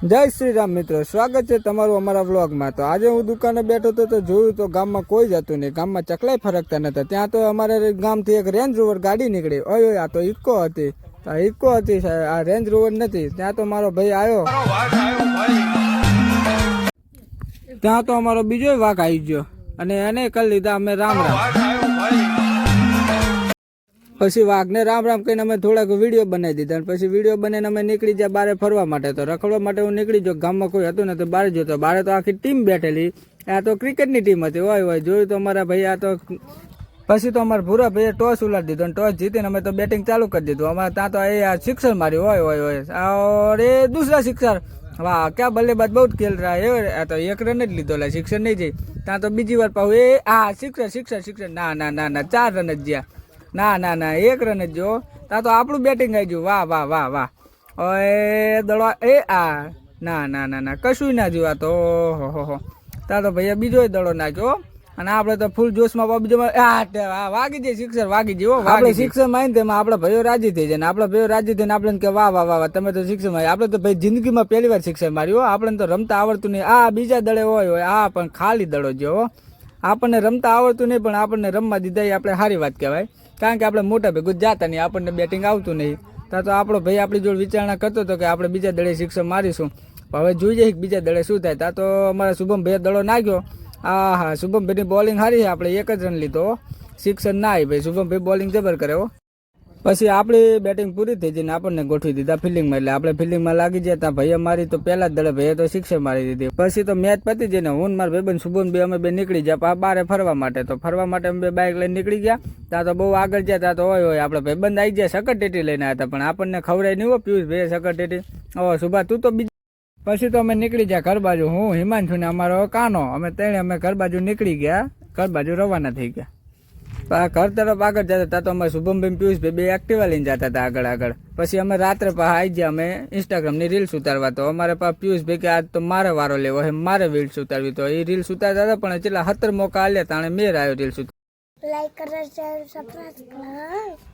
જય શ્રી રામ મિત્રો, સ્વાગત છે તમારું અમારા વ્લોગમાં। તો આજે હું દુકાને બેઠો હતો તો જોયું તો ગામમાં કોઈ જતું નહીં, ગામમાં ચકલાઈ ફરકતા નતા। ત્યાં તો અમારે ગામથી એક રેન્જ રોવર ગાડી નીકળી। ઓય આ તો ઇકો હતી, આ રેન્જ રોવર નથી। ત્યાં તો મારો ભાઈ આવ્યો, ત્યાં તો અમારો બીજો વાઘ આવી ગયો અને એને કરી લીધા અમે રામ રામ। પછી વાઘને રામ રામ કહીને અમે થોડાક વિડીયો બનાવી દીધા અને પછી વિડીયો બનાવીને અમે નીકળી ગયા બારે ફરવા માટે। તો રખડવા માટે હું નીકળી ગયો, ગામમાં કોઈ હતું ને તો બારે જોતો, બારે તો આખી ટીમ બેઠેલી। આ તો ક્રિકેટની ટીમ હતી। હોય જોયું તો અમારા ભાઈ આ તો પછી તો અમારા ભૂરા ભાઈએ ટોસ ઉલાડી દીધો અને ટોસ જીતીને અમે તો બેટિંગ ચાલુ કરી દીધું। અમારે ત્યાં તો એ આ સિક્સર માર્યું। હોય અરે દૂસરા સિક્સર, વાહ ક્યાં બલ્લેબાજ બહુ જ ખેલ રહ્યા है। આ તો એક રન જ લીધો, સિક્સર નહીં જઈ। ત્યાં તો બીજી વાર પાછું સિક્સર ના 4 રન જ ગયા। ના 1 રન જ જો। ત્યાં તો આપણું બેટિંગ આવી ગયું। વાહ ઓય દડવા ના કશું ના જોવા તો હો। ત્યાં તો ભૈયા બીજો દડો નાખ્યો અને આપણે તો ફૂલ જોશમાં બીજો વાગી જાય સિક્સર, વાગી જાય। આપણે સિક્સર મારીને તેમાં આપણા ભાઈઓ રાજી થઈ જાય ને આપણા ભાઈઓ રાજી થઈને આપણે કે વાહ તમે તો સિક્સર મારી। આપણે તો ભાઈ જિંદગીમાં પહેલી વાર સિક્સર માર્યું। આપણે તો રમતા આવડતું નહીં। આ બીજા દડે હોય આ પણ ખાલી દડો જેવો। આપણને રમતા આવડતું નહીં પણ આપણને રમવા દીધા એ આપણે સારી વાત કહેવાય, કારણ કે આપણે મોટા ભેગું જાતા નહીં, આપણને બેટિંગ આવતું નહીં। ત્યાં તો આપણો ભાઈ આપણી જોડે વિચારણા કરતો હતો કે આપણે બીજા દડે સિક્સર મારીશું। હવે જોઈ જઈએ બીજા દડે શું થાય। ત્યાં તો અમારા શુભમ ભાઈ દડો નાખ્યો। હા શુભમ ભાઈની બોલિંગ સારી છે, આપણે 1 જ રન લીધો, સિક્સર ના આવી ભાઈ। શુભમ ભાઈ બોલિંગ જબર કરે હો। પછી આપણી બેટિંગ પૂરી થઈ જઈને આપણને ગોઠવી દીધા ફિલ્ડિંગમાં, એટલે આપણે ફિલ્ડિંગમાં લાગી ગયા। ત્યાં ભાઈએ મારી તો પહેલા જ દડે ભાઈએ તો સિક્સર મારી દીધી। પછી તો મેચ પતી જઈને હું મારા ભાઈબંધ શુભમ બે અમે બે નીકળી ગયા બારે ફરવા માટે। તો ફરવા માટે અમે બે બાઇક લઈને નીકળી ગયા। ત્યાં તો બહુ આગળ ગયા। ત્યાં તો હોય આપણે ભાઈબંધ આવી ગયા, સકરટેટી લઈને આવ્યા હતા, પણ આપણને ખવડાય નહીં હો પિયુષ ભાઈ સકરટેટી। ઓ સુભા તું તો પછી તો અમે નીકળી ગયા ઘર બાજુ, હું હિમાંશુ ને અમારો કાનો, અમે ઘર બાજુ નીકળી ગયા, ઘર બાજુ રવાના થઈ ગયા। ઘર તરફ આગળ જતા હતા તો અમે શુભમભાઈ પિયુષભાઈ બે એક્ટિવા લઈને જતા હતા આગળ। પછી અમે રાત્રે આવી ગયા અમે ઇન્સ્ટાગ્રામની રીલ્સ ઉતારવા। તો અમારે પિયુષભાઈ કે આજ તો મારે વારો લેવો હે, મારે રીલ્સ ઉતારવી। તો એ રીલ્સ ઉતારતા હતા પણ છેલ્લા 17 મોકા આલ્યા તાણે મેર આવ્યો રીલ્સ ઉતાર। લાઈક કરો, શેર, સબસ્ક્રાઇબ કરો।